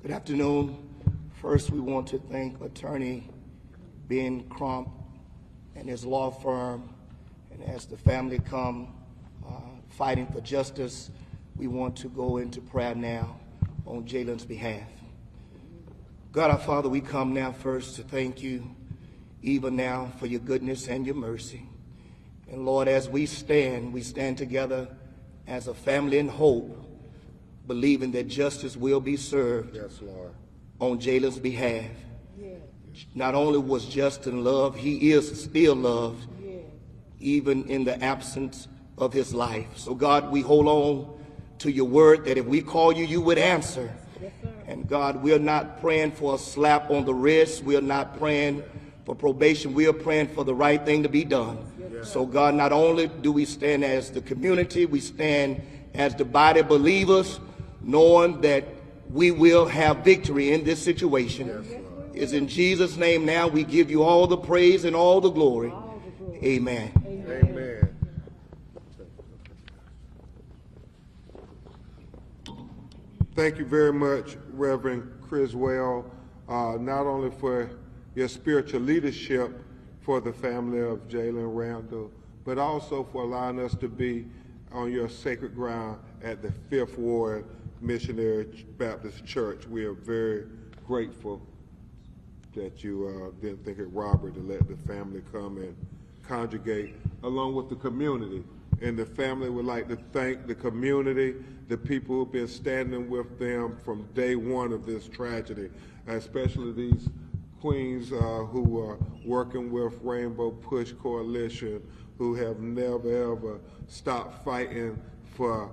Good afternoon. First, we want to thank Attorney Ben Crump and his law firm. And as the family come fighting for justice, we want to go into prayer now on Jalen's behalf. God our Father, we come now first to thank you even now for your goodness and your mercy. And Lord, as we stand together as a family in hope, believing that justice will be served. Yes, Lord. On Jalen's behalf. Yes. Not only was Justin loved, he is still loved, yes, even in the absence of his life. So God, we hold on to your word that if we call you, you would answer. Yes, and God, we're not praying for a slap on the wrist. We're not praying for probation. We are praying for the right thing to be done. Yes. So God, not only do we stand as the community, we stand as the body of believers, knowing that we will have victory in this situation. Yes, it's in Jesus' name now we give you all the praise and all the glory. Amen. Amen. Thank you very much, Reverend Criswell, not only for your spiritual leadership for the family of Jalen Randall, but also for allowing us to be on your sacred ground at the 5th Ward Missionary Baptist Church. We are very grateful that you didn't think it robbery to let the family come and congregate along with the community. And the family would like to thank the community, the people who've been standing with them from day one of this tragedy, especially these queens who are working with Rainbow Push Coalition, who have never ever stopped fighting for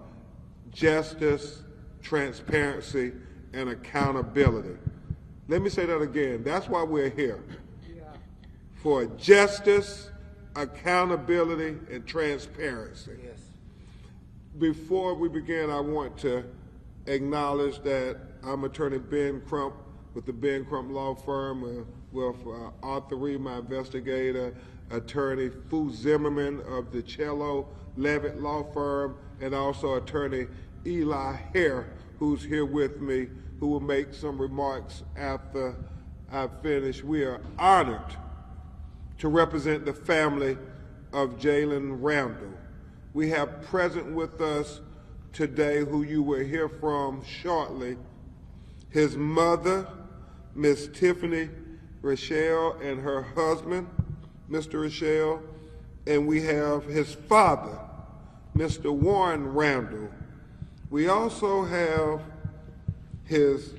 justice, transparency, and accountability. Let me say that again. That's why we're here. Yeah. For justice, accountability, and transparency. Yes. Before we begin, I want to acknowledge that I'm Attorney Ben Crump with the Ben Crump Law Firm, with Arthur Reed, my investigator, Attorney Fu Zimmerman of the Cello Levitt Law Firm, and also Attorney Eli Hare, who's here with me, who will make some remarks after I finish. We are honored to represent the family of Jalen Randall. We have present with us today, who you will hear from shortly, his mother, Miss Tiffany Rochelle, and her husband, Mr. Rochelle, and we have his father, Mr. Warren Randall. We also have his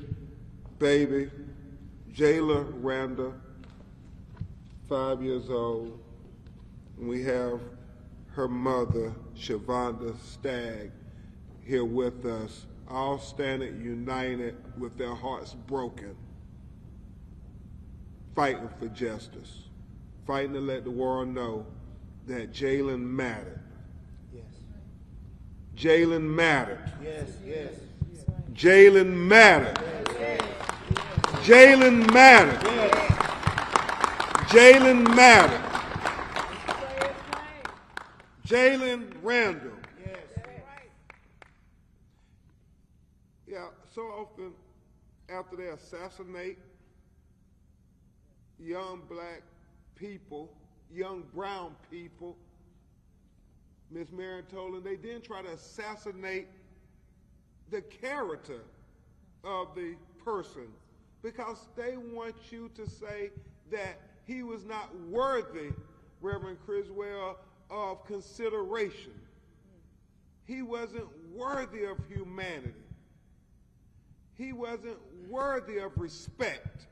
baby, Jayla Randall, 5 years old. And we have her mother, Shavonda Stagg, here with us, all standing united with their hearts broken, fighting for justice, fighting to let the world know that Jalen mattered. Jalen mattered. Yes, yes. Jalen mattered. Yes. Jalen mattered. Yes. Jalen mattered. Jalen Randall. Yes. Yeah, so often after they assassinate young black people, young brown people, Ms. Marion told them they didn't try to assassinate the character of the person because they want you to say that he was not worthy, Reverend Criswell, of consideration. He wasn't worthy of humanity. He wasn't worthy of respect.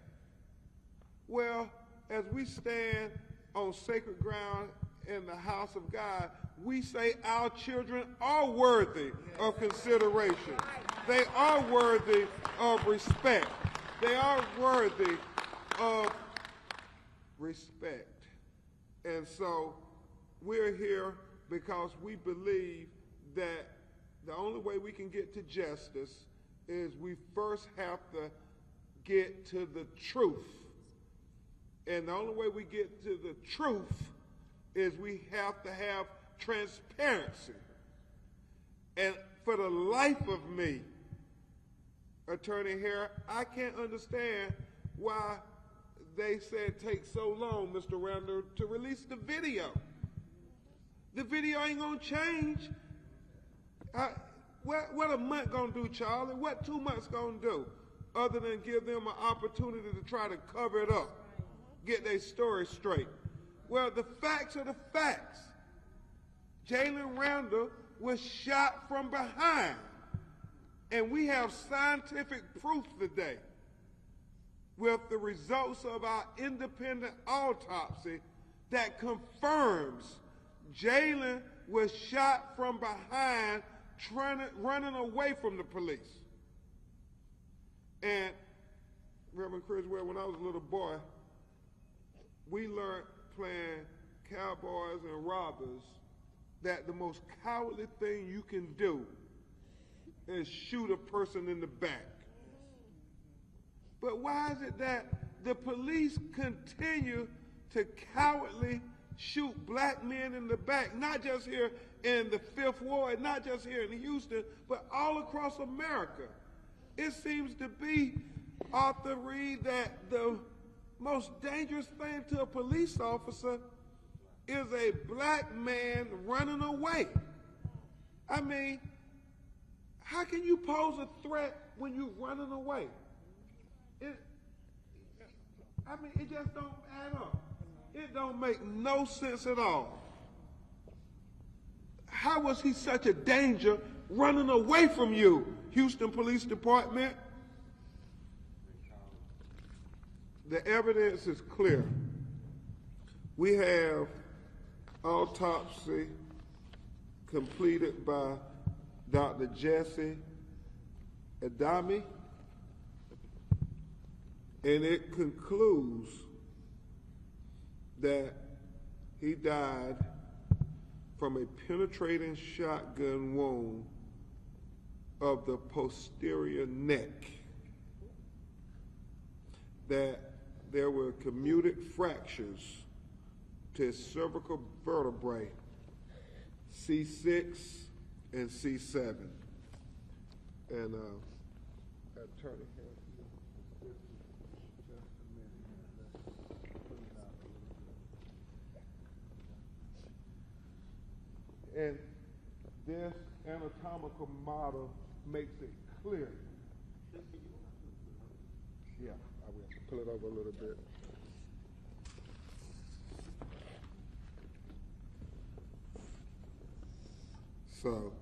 Well, as we stand on sacred ground in the house of God, we say our children are worthy of consideration. They are worthy of respect. They are worthy of respect. And so we're here because we believe that the only way we can get to justice is we first have to get to the truth. And the only way we get to the truth is we have to have transparency. And for the life of me, Attorney Hare, I can't understand why they said it takes so long, Mr. Randall, to release the video. The video ain't gonna change. What a month gonna do, Charlie? What 2 months gonna do? Other than give them an opportunity to try to cover it up, get their story straight. Well, the facts are the facts. Jalen Randall was shot from behind. And we have scientific proof today with the results of our independent autopsy that confirms Jalen was shot from behind running away from the police. And Reverend Criswell, when I was a little boy, we learned playing cowboys and robbers that the most cowardly thing you can do is shoot a person in the back. But why is it that the police continue to cowardly shoot black men in the back, not just here in the Fifth Ward, not just here in Houston, but all across America? It seems to be, Arthur Reed, that the most dangerous thing to a police officer is a black man running away. I mean, how can you pose a threat when you're running away? It just don't add up. It don't make no sense at all. How was he such a danger running away from you, Houston Police Department? The evidence is clear. We have autopsy completed by Dr. Jesse Adami, and it concludes that he died from a penetrating shotgun wound of the posterior neck, that there were commuted fractures to his cervical vertebrae, C6 and C7. And Attorney and this anatomical model makes it clear. Yeah, I will pull it over a little bit. So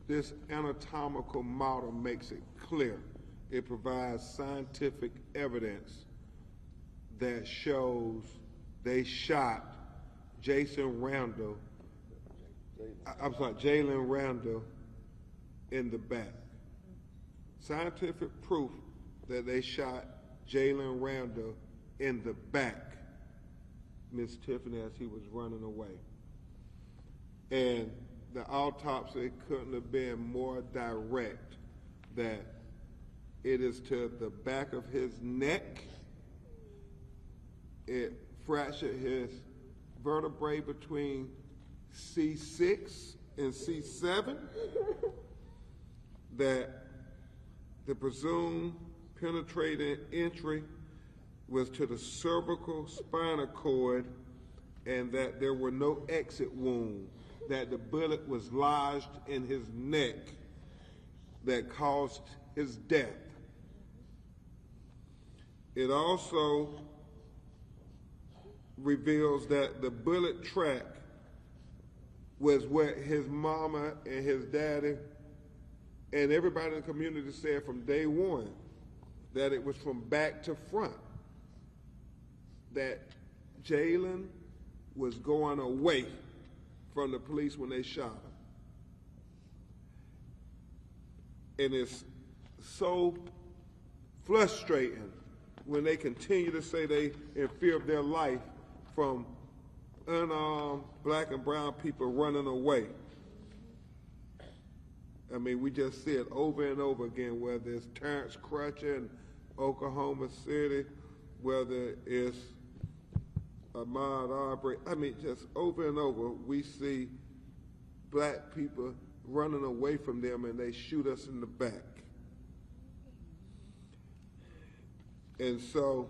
this anatomical model makes it clear. It provides scientific evidence that shows they shot Jalen Randall in the back. Scientific proof that they shot Jalen Randall in the back, Miss Tiffany, as he was running away. And the autopsy couldn't have been more direct that it is to the back of his neck. It fractured his vertebrae between C6 and C7, that the presumed penetrating entry was to the cervical spinal cord, and that there were no exit wounds, that the bullet was lodged in his neck that caused his death. It also reveals that the bullet track was what his mama and his daddy and everybody in the community said from day one, that it was from back to front, that Jalen was going away from the police when they shot him. And it's so frustrating when they continue to say they in fear of their life from unarmed black and brown people running away. I mean, we just see it over and over again, whether it's Terrence Crutcher in Oklahoma City, whether it's Ahmaud Arbery. I mean, just over and over, we see black people running away from them and they shoot us in the back. And so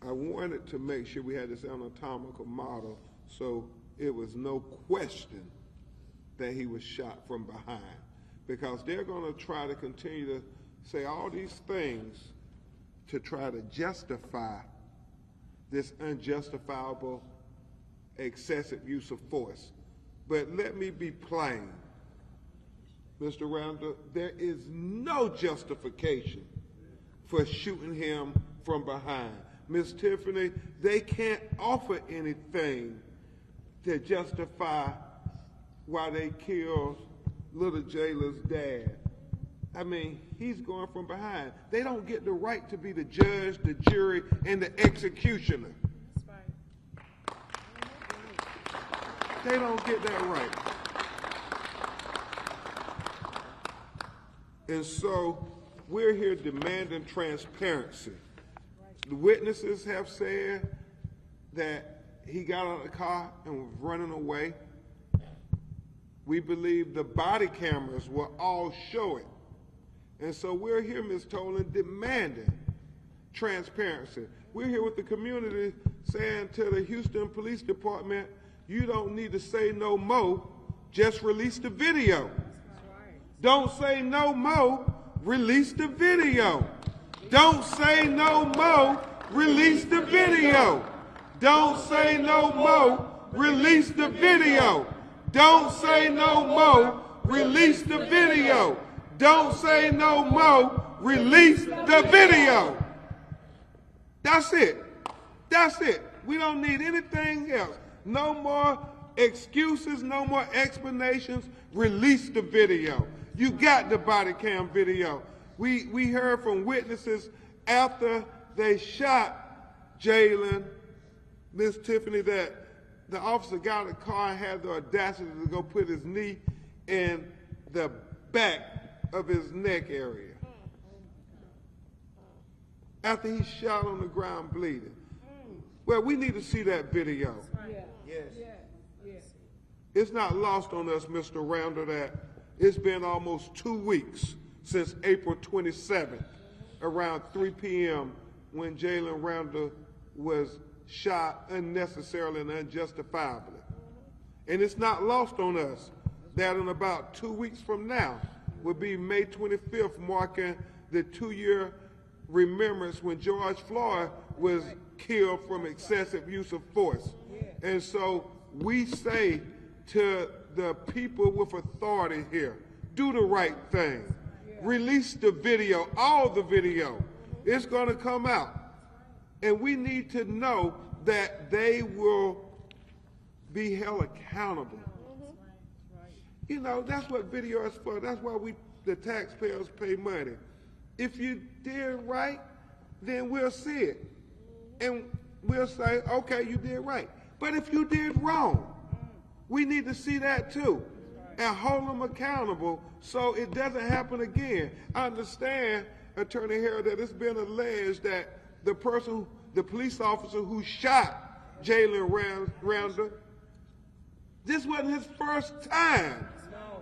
I wanted to make sure we had this anatomical model so it was no question that he was shot from behind, because they're going to try to continue to say all these things to try to justify this unjustifiable excessive use of force. But let me be plain, Mr. Randall, there is no justification for shooting him from behind. Ms. Tiffany, they can't offer anything to justify why they killed little Jayla's dad. I mean, he's going from behind. They don't get the right to be the judge, the jury, and the executioner. That's right. They don't get that right. And so we're here demanding transparency. The witnesses have said that he got out of the car and was running away. We believe the body cameras will all show it. And so we're here, Ms. Tolan, demanding transparency. We're here with the community saying to the Houston Police Department, you don't need to say no more, just release the video. Don't say no more, release the video. Don't say no more, release the video. Don't say no more, release the video. Don't say no more, release the video. Don't say no more, release the video. That's it. That's it. We don't need anything else. No more excuses, no more explanations. Release the video. You got the body cam video. We heard from witnesses after they shot Jalen, Miss Tiffany, that the officer got in the car and had the audacity to go put his knee in the back of his neck area after he shot on the ground bleeding. Well, we need to see that video. Yes. It's not lost on us, Mr. Randall, that it's been almost 2 weeks since April 27th, around 3 p.m., when Jalen Randall was shot unnecessarily and unjustifiably. And it's not lost on us that in about 2 weeks from now will be May 25th, marking the 2-year remembrance when George Floyd was killed from excessive use of force. And so we say to the people with authority here, do the right thing. Release the video, all the video. It's going to come out. And we need to know that they will be held accountable. You know, that's what video is for. That's why the taxpayers pay money. If you did right, then we'll see it. And we'll say, okay, you did right. But if you did wrong, we need to see that too and hold them accountable so it doesn't happen again. I understand, Attorney Harrell, that it's been alleged that the police officer who shot Jalen Randall, this wasn't his first time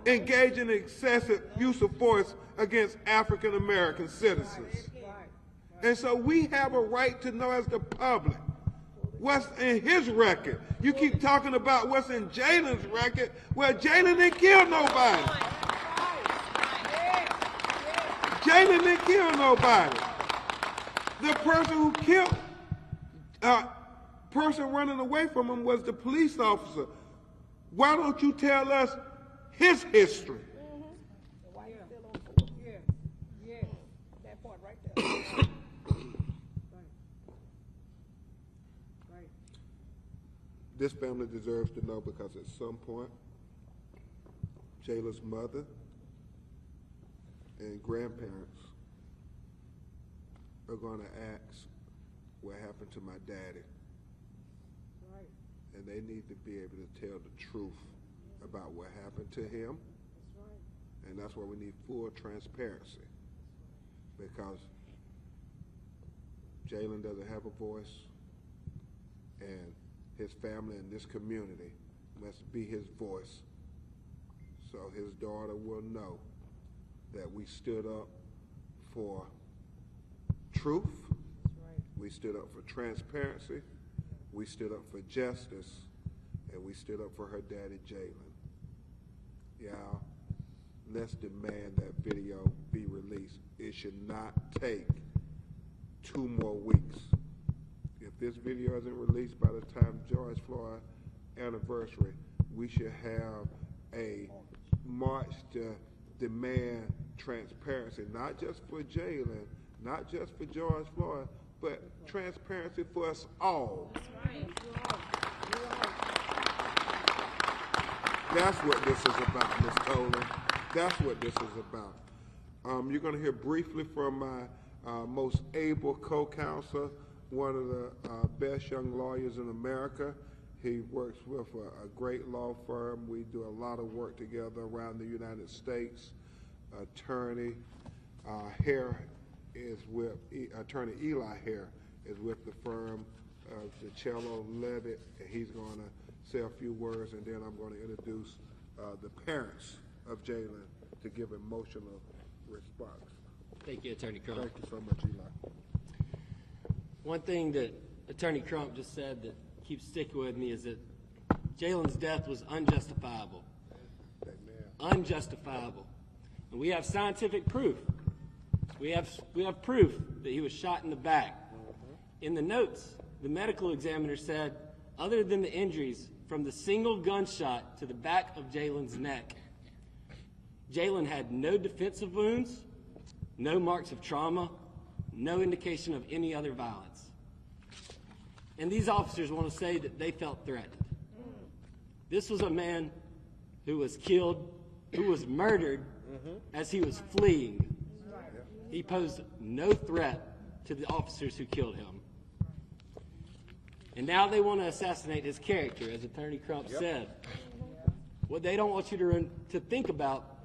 engaging in excessive use of force against African American citizens. And so we have a right to know as the public what's in his record. You keep talking about what's in Jalen's record. Well, Jalen didn't kill nobody. Jalen didn't kill nobody. The person who killed, person running away from him was the police officer. Why don't you tell us his history? That part right there. This family deserves to know, because at some point, Jayla's mother and grandparents are going to ask what happened to my daddy. Right. And they need to be able to tell the truth about what happened to him. That's right. And that's why we need full transparency, because Jalen doesn't have a voice, and his family and this community must be his voice, so his daughter will know that we stood up for truth. Right. We stood up for transparency. We stood up for justice. And we stood up for her daddy, Jalen. Y'all, let's demand that video be released. It should not take 2 more weeks. If this video isn't released by the time George Floyd anniversary, we should have a march to demand transparency, not just for Jalen, not just for George Floyd, but transparency for us all. That's what this is about, Ms. Tolan. That's what this is about. You're going to hear briefly from my most able co-counsel, one of the best young lawyers in America. He works with a great law firm. We do a lot of work together around the United States. Attorney Hare is with, Attorney Eli Hare is with the firm of DiCello Levitt, and he's going to say a few words, and then I'm going to introduce the parents of Jalen to give emotional response. Thank you, Attorney Crump. Thank you so much, Eli. One thing that Attorney Crump just said that keeps sticking with me is that Jalen's death was unjustifiable. Amen. Unjustifiable. And we have scientific proof. We have proof that he was shot in the back. In the notes, the medical examiner said, other than the injuries from the single gunshot to the back of Jalen's neck, Jalen had no defensive wounds, no marks of trauma, no indication of any other violence. And these officers want to say that they felt threatened. This was a man who was killed, who was murdered as he was fleeing. He posed no threat to the officers who killed him. And now they want to assassinate his character, as Attorney Crump said. What they don't want you to think about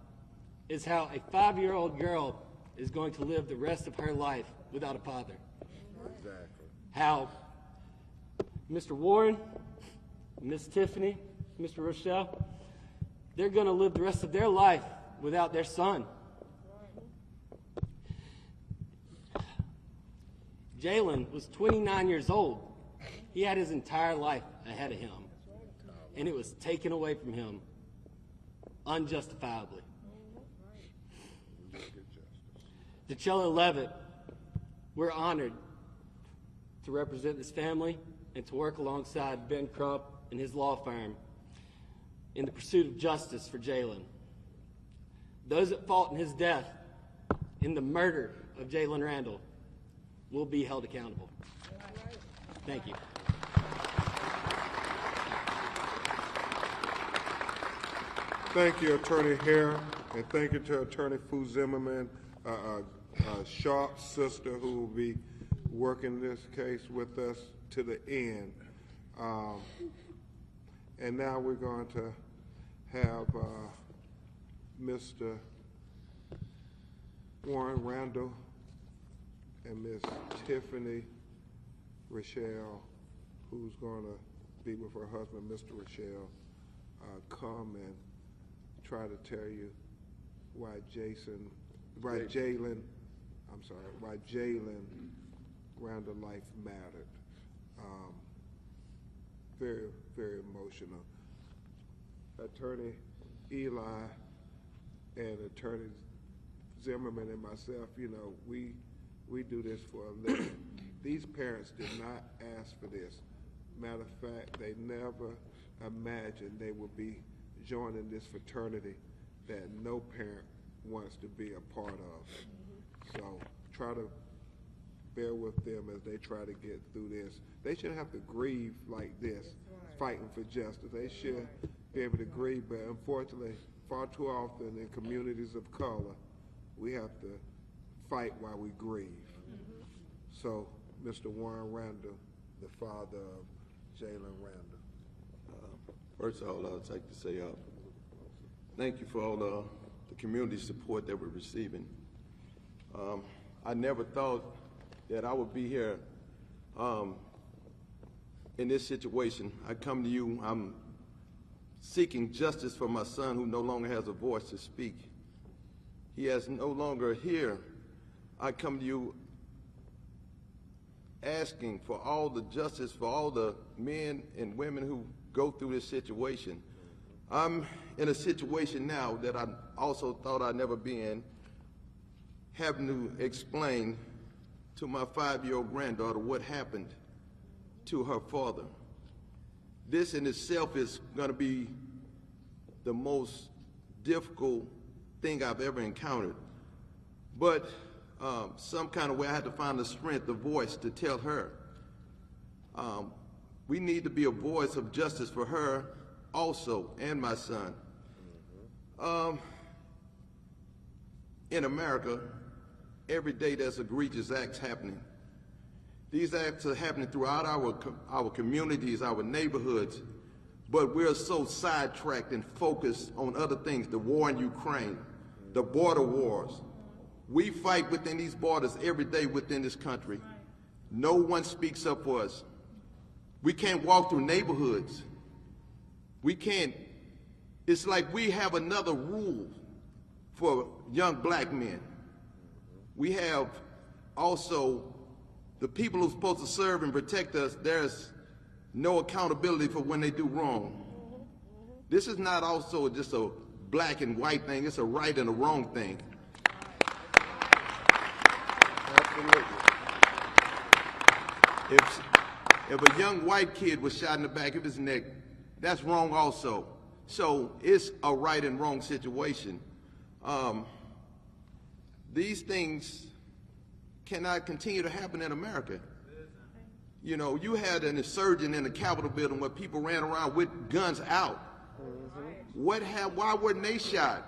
is how a 5-year-old girl is going to live the rest of her life without a father. Exactly. How Mr. Warren, Miss Tiffany, Mr. Rochelle, they're going to live the rest of their life without their son. Jalen was 29 years old. He had his entire life ahead of him, and it was taken away from him unjustifiably. DiCello Levitt, we're honored to represent this family and to work alongside Ben Crump and his law firm in the pursuit of justice for Jalen. Those at fault in his death, in the murder of Jalen Randall, will be held accountable. Thank you. Thank you, Attorney Hare, and thank you to Attorney Fu Zimmerman, a sharp sister who will be working this case with us to the end. And now we're going to have Mr. Warren Randall and Miss Tiffany Rochelle, who's going to be with her husband, Mr. Rochelle, come and try to tell you why Jalen Randall life mattered. Very, very emotional. Attorney Eli and Attorney Zimmerman and myself, you know, we do this for a living. These parents did not ask for this. Matter of fact, they never imagined they would be joining this fraternity that no parent wants to be a part of. So try to bear with them as they try to get through this. They shouldn't have to grieve like this, fighting for justice. They should be able to grieve, but unfortunately, far too often in communities of color, we have to fight while we grieve. So, Mr. Warren Randall, the father of Jalen Randall. First of all, I'd like to say thank you for all the community support that we're receiving. I never thought that I would be here in this situation. I come to you, I'm seeking justice for my son who no longer has a voice to speak. He is no longer here. I come to you asking for all the justice for all the men and women who go through this situation. I'm in a situation now that I also thought I'd never be in, having to explain to my 5-year-old granddaughter what happened to her father. This in itself is going to be the most difficult thing I've ever encountered. But some kind of way I had to find the strength, the voice to tell her. We need to be a voice of justice for her also, and my son. In America, every day there's egregious acts happening. These acts are happening throughout our communities, our neighborhoods, but we're so sidetracked and focused on other things, the war in Ukraine, the border wars. We fight within these borders every day within this country. No one speaks up for us. We can't walk through neighborhoods. We can't, it's like we have another rule for young black men. We have also the people who are supposed to serve and protect us, there's no accountability for when they do wrong. This is not also just a black and white thing, it's a right and a wrong thing. Absolutely. If a young white kid was shot in the back of his neck, that's wrong also. So it's a right and wrong situation. These things cannot continue to happen in America. You know, you had an insurgent in the Capitol building where people ran around with guns out. Why weren't they shot?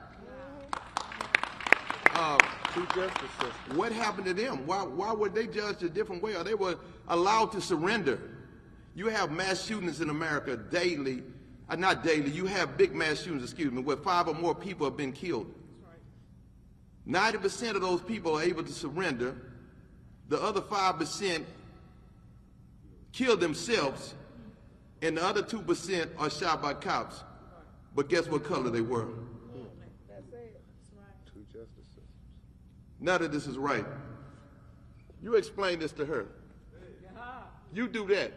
What happened to them? Why were they judged a different way? Or they were allowed to surrender? You have mass shootings in America daily, not daily, you have big mass shootings, excuse me, where 5 or more people have been killed. 90% of those people are able to surrender. The other 5% kill themselves, and the other 2% are shot by cops. But guess what color they were? That's it. Two justice systems. None of this is right. You explain this to her. You do that.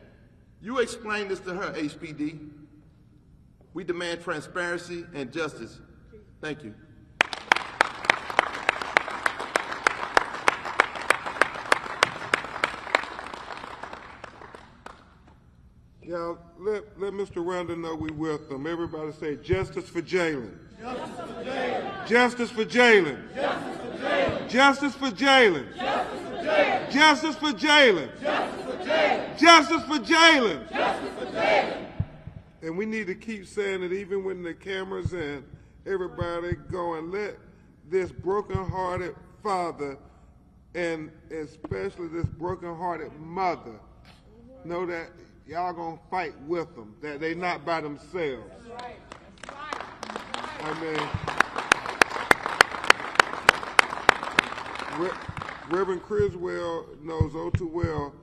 You explain this to her, HPD. We demand transparency and justice. Thank you. Yeah, let Mr. Randall know we with them. Everybody say justice for Jalen. Justice for Jalen. Justice for Jalen. Justice for Jalen. Justice for Jalen. And we need to keep saying it even when the cameras and everybody going, let this broken-hearted father and especially this broken-hearted mother know that y'all gonna fight with them, that they not by themselves. That's right. That's right. I mean, Reverend Criswell knows all too well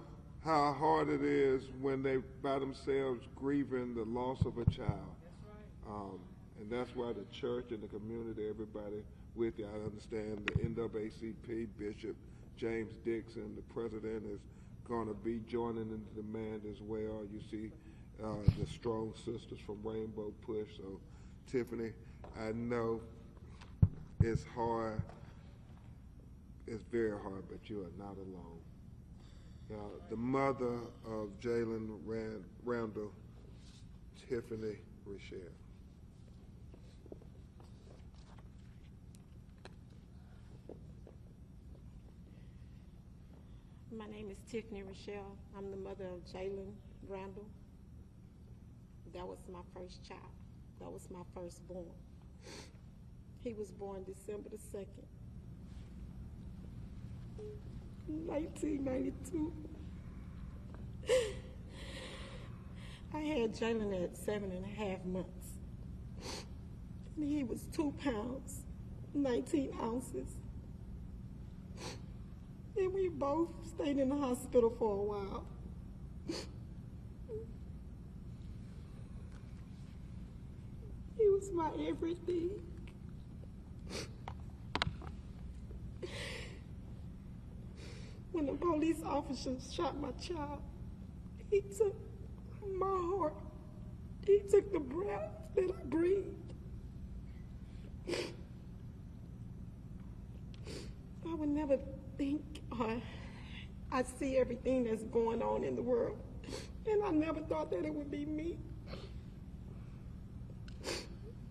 how hard it is when they by themselves grieving the loss of a child. That's right. And that's why the church and the community, everybody with you, I understand the NAACP, Bishop James Dixon, the president, is going to be joining in the demand as well. You see the strong sisters from Rainbow Push. So, Tiffany, I know it's hard. It's very hard, but you are not alone. The mother of Jalen Randall, Tiffany Rochelle. My name is Tiffany Rochelle. I'm the mother of Jalen Randall. That was my first child. That was my firstborn. He was born December the 2nd, 1992. I had Jalen at 7.5 months. And he was 2 pounds, 19 ounces. And we both stayed in the hospital for a while. He was my everything. when the police officer shot my child, he took my heart. He took the breath that I breathed. I would never think I see everything that's going on in the world, and I never thought that it would be me.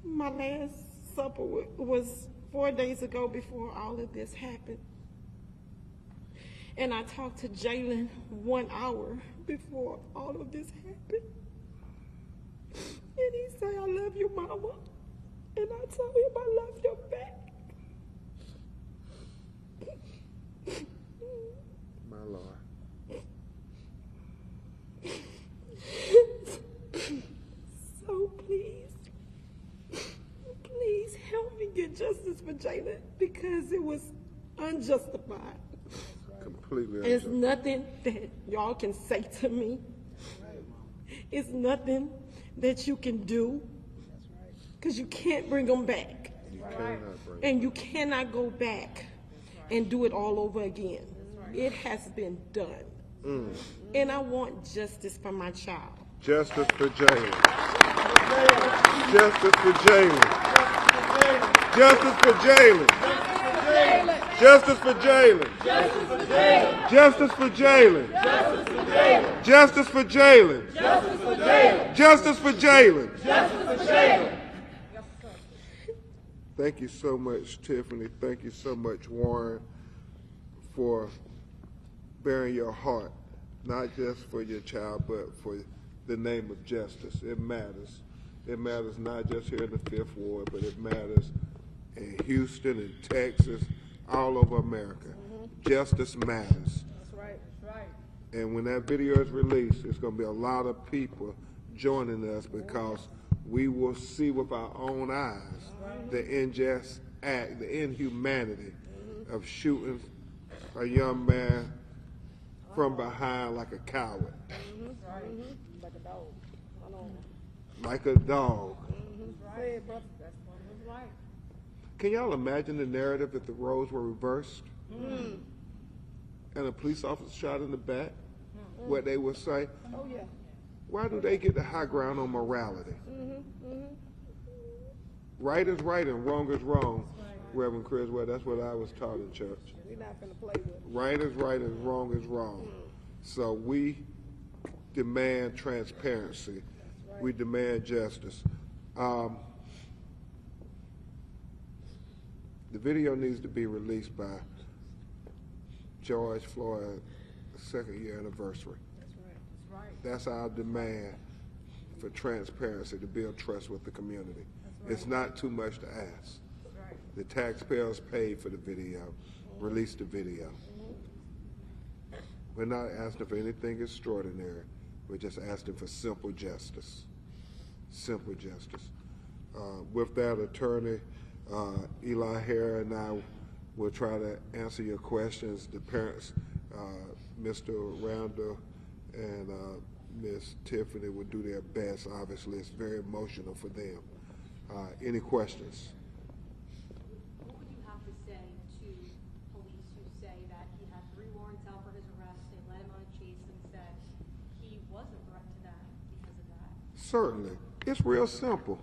My last supper was 4 days ago before all of this happened. And I talked to Jalen 1 hour before all of this happened. And he said, I love you, Mama. And I told him I love you back. My Lord. So please help me get justice for Jalen, because it was unjustified. Completely There's unjustified. nothing that y'all can say to me. It's nothing that you can do, because you can't bring them back. You cannot bring And you cannot go back and do it all over again. It has been done. And I want justice for my child. justice for Jalen. Justice for Jalen. Justice for Jalen. Justice for Jalen. Justice for Jalen. Justice for Jalen. Justice for Jalen. Thank you so much, Tiffany. Thank you so much, Warren, for bearing your heart, not just for your child, but for the name of justice. It matters. It matters not just here in the Fifth Ward, but it matters in Houston and Texas, all over America. Justice matters. That's right. That's right. And when that video is released, it's going to be a lot of people joining us, because we will see with our own eyes the unjust act, the inhumanity of shooting a young man from behind like a coward, Like a dog. I know. like a dog. Say it, brother. That's right. Can y'all imagine the narrative if the roles were reversed and a police officer shot in the back? What they would say, Oh, yeah. why do they get the high ground on morality? Right is right and wrong is wrong, Reverend Criswell. That's what I was taught in church. We're not going to play with it. Right is right and wrong is wrong. So we demand transparency. We demand justice. The video needs to be released by George Floyd's second year anniversary. That's right. That's right. That's our demand for transparency, to build trust with the community. It's not too much to ask. That's right. The taxpayers paid for the video. Release the video. We're not asking for anything extraordinary. We're just asking for simple justice. Simple justice. With that, Attorney Eli Hare and I will try to answer your questions. The parents, Mr. Randall and Miss Tiffany, will do their best. Obviously, it's very emotional for them. Any questions? What would you have to say to police who say that he had 3 warrants out for his arrest, they led him on a chase and said he was a threat to them because of that? Certainly. It's real simple.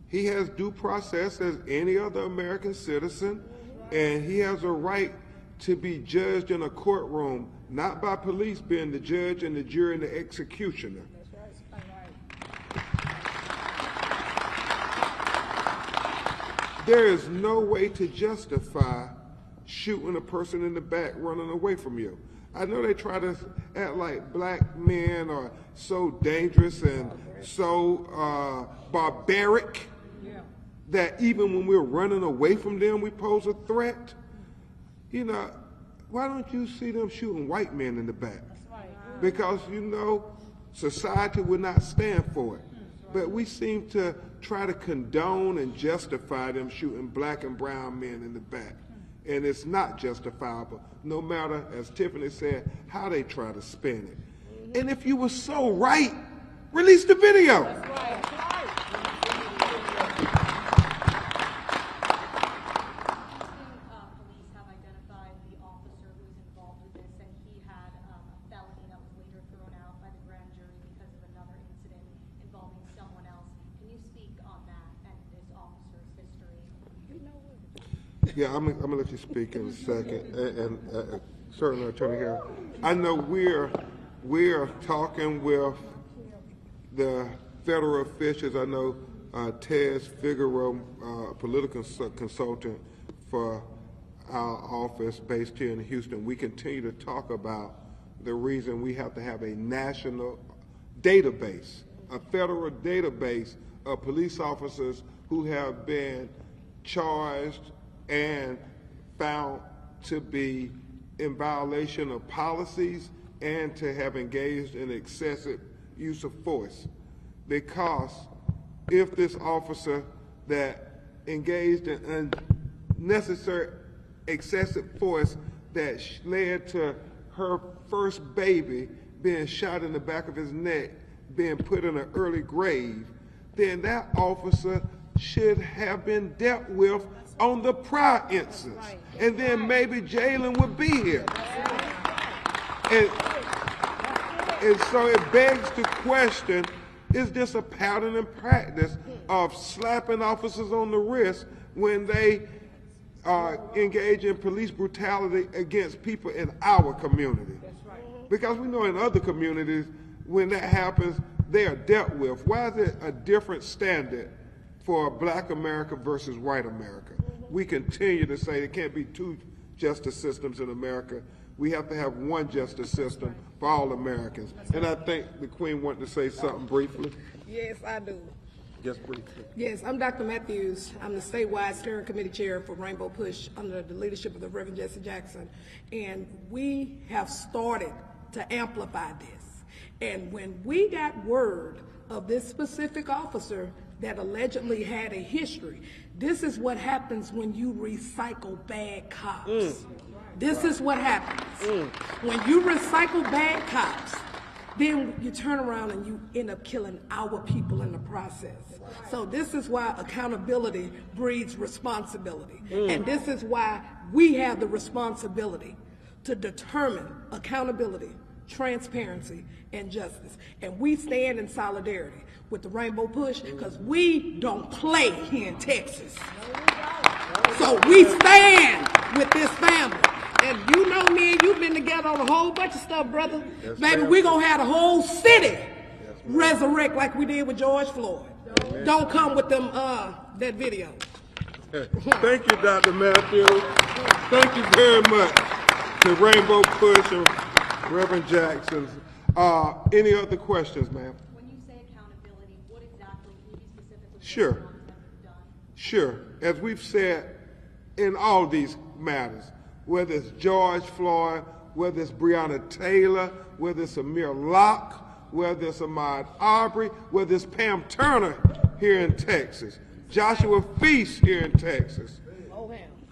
He has due process as any other American citizen, and he has a right to be judged in a courtroom, not by police being the judge and the jury and the executioner. That's right. There is no way to justify shooting a person in the back running away from you. I know they try to act like black men are so dangerous and so barbaric that even when we're running away from them, we pose a threat. You know, why don't you see them shooting white men in the back? Because, you know, society would not stand for it. But we seem to try to condone and justify them shooting black and brown men in the back. And it's not justifiable, no matter, as Tiffany said, how they try to spin it. And if you were so right, release the video. Police have identified the officer who was involved with Yeah, I'm gonna let you speak in a second, and certainly, Attorney Harris. I know we're talking with the federal officials. I know Tez Figueroa, political consultant for our office based here in Houston. We continue to talk about the reason we have to have a national database, a federal database of police officers who have been charged and found to be in violation of policies and to have engaged in excessive use of force. Because if this officer that engaged in unnecessary excessive force that led to her first baby being shot in the back of his neck, being put in an early grave, then that officer should have been dealt with on the prior instance. And then maybe Jalen would be here. And so it begs the question, is this a pattern and practice of slapping officers on the wrist when they engage in police brutality against people in our community? Because we know in other communities, when that happens, they are dealt with. Why is it a different standard for Black America versus white America? We continue to say there can't be two justice systems in America. We have to have one justice system for all Americans. And I think the Queen wanted to say something briefly. Yes, I do. Just briefly. Yes, I'm Dr. Matthews. I'm the statewide steering committee chair for Rainbow Push under the leadership of the Reverend Jesse Jackson. And we have started to amplify this. And when we got word of this specific officer that allegedly had a history, this is what happens when you recycle bad cops. This is what happens. When you recycle bad cops, then you turn around and you end up killing our people in the process. So this is why accountability breeds responsibility. And this is why we have the responsibility to determine accountability, transparency, and justice. And we stand in solidarity with the Rainbow Push because we don't play here in Texas. So we stand with this family. And you know me and you've been together on a whole bunch of stuff, brother. Yes, baby, we're going to have the whole city resurrect like we did with George Floyd. Amen. Don't come with them, that video. Thank you, Dr. Matthews. Thank you very much to Rainbow Push and Reverend Jackson. Any other questions, ma'am? When you say accountability, what exactly can you be specifically Sure. that you've done? Sure. As we've said in all these matters, whether it's George Floyd, whether it's Breonna Taylor, whether it's Amir Locke, whether it's Ahmaud Arbery, whether it's Pam Turner here in Texas, Joshua Feast here in Texas.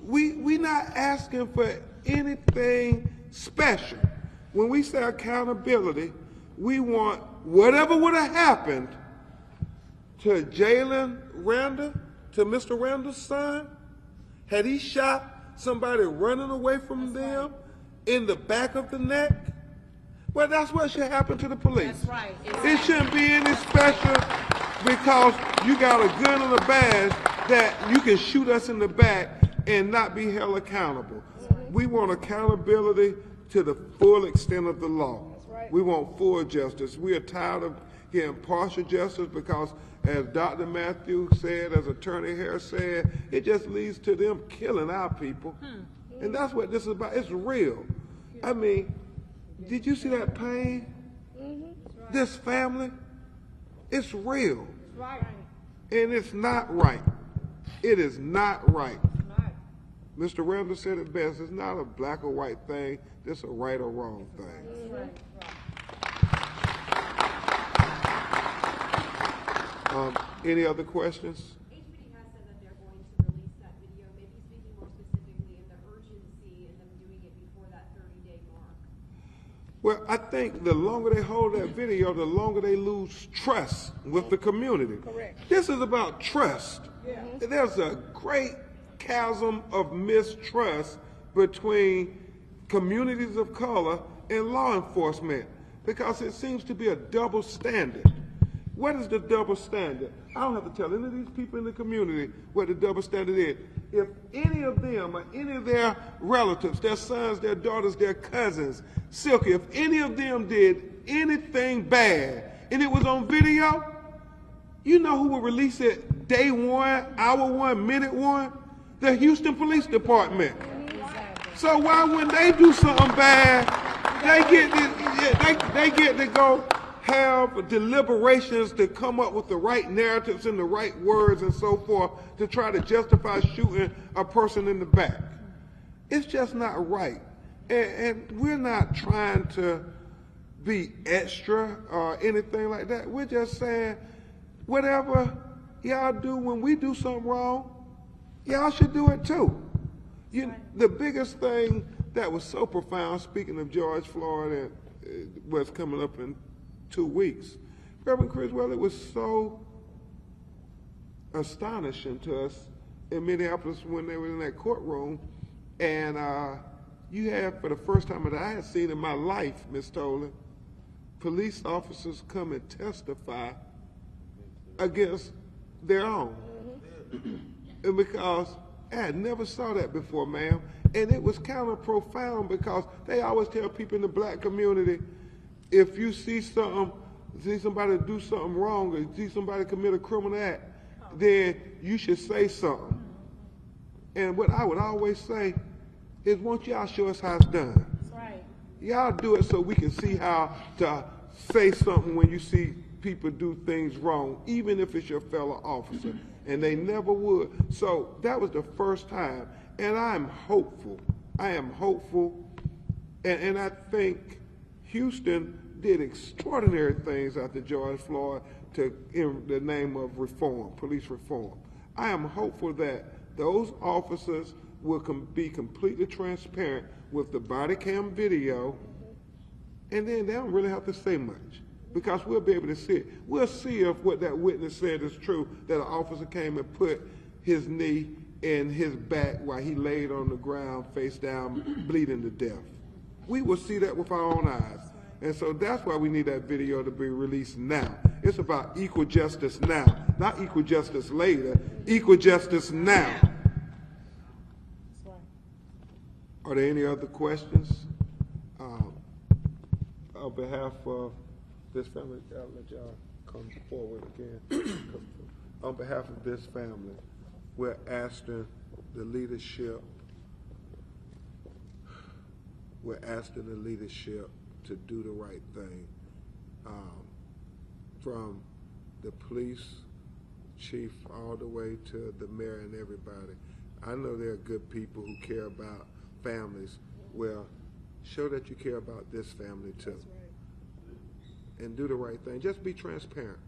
We not asking for anything special. When we say accountability, we want whatever would have happened to Jalen Randall, to Mr. Randall's son, had he shot somebody running away from them in the back of the neck, well, that's what should happen to the police. That's right. It shouldn't be any special because you got a gun and a badge that you can shoot us in the back and not be held accountable. We want accountability to the full extent of the law. We want full justice. We are tired of getting partial justice because, as Dr. Matthews said, as Attorney Harris said, it just leads to them killing our people. And that's what this is about. It's real. I mean, did you see that pain? This family? It's real. Right. And it's not right. It is not right. Mr. Randall said it best. It's not a black or white thing. It's a right or wrong thing. Any other questions? HPD has said that they're going to release that video, maybe speaking more specifically in the urgency in them doing it before that 30-day mark. Well, I think the longer they hold that video, the longer they lose trust with the community. Correct. This is about trust. Yeah. There's a great chasm of mistrust between communities of color and law enforcement because it seems to be a double standard. What is the double standard? I don't have to tell any of these people in the community what the double standard is. if any of them or any of their relatives, their sons, their daughters, their cousins, Silky, if any of them did anything bad and it was on video, you know who will release it day one, hour one, minute one? The Houston Police Department. So why when they do something bad, they get to go have deliberations to come up with the right narratives and the right words and so forth to try to justify shooting a person in the back. It's just not right. And we're not trying to be extra or anything like that. We're just saying whatever y'all do when we do something wrong, y'all should do it too. The biggest thing that was so profound, speaking of George Floyd and what's coming up in 2 weeks, Reverend Criswell, it was so astonishing to us in Minneapolis when they were in that courtroom, and you had, for the first time that I had seen in my life, Ms. Tolan, police officers come and testify against their own. And because I had never saw that before, ma'am, and it was kind of profound because they always tell people in the black community, if you see somebody do something wrong or see somebody commit a criminal act, then you should say something. And what I would always say is, won't y'all show us how it's done? That's right. Y'all do it so we can see how to say something when you see people do things wrong, even if it's your fellow officer. And they never would. So that was the first time. And I'm hopeful. I am hopeful. And I think Houston did extraordinary things after George Floyd in the name of reform, police reform. I am hopeful that those officers will be completely transparent with the body cam video, and then they don't really have to say much because we'll be able to see it. We'll see if what that witness said is true, that an officer came and put his knee in his back while he laid on the ground face down bleeding to death. We will see that with our own eyes. And so that's why we need that video to be released now. It's about equal justice now, not equal justice later, equal justice now. Are there any other questions? On behalf of this family, I'll let y'all come forward again. On behalf of this family, we're asking the leadership, to do the right thing. From the police chief all the way to the mayor and everybody. I know there are good people who care about families. Well, show that you care about this family too. That's right. And do the right thing. Just be transparent.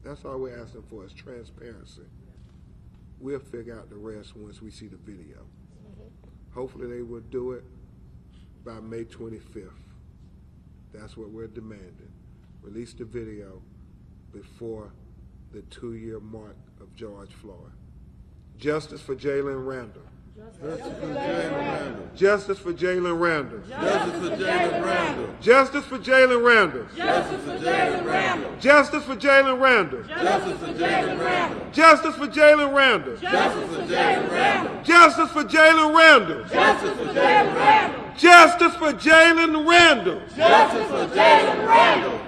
That's all we're asking for, is transparency. We'll figure out the rest once we see the video. Hopefully they will do it by May 25th. That's what we're demanding. Release the video before the 2-year mark of George Floyd. Justice for Jalen Randall. Justice for Jalen Randall. Justice for Jalen Randall. Justice for Jalen Randall. Justice for Jalen Randall. Justice for Jalen Randall. Justice for Jalen Randall. Justice for Jalen Randall. Justice for Jalen Randall. Justice for Jalen Randall. Justice for Jalen Randall. Justice for Jalen Randall. Justice for Jalen Randall.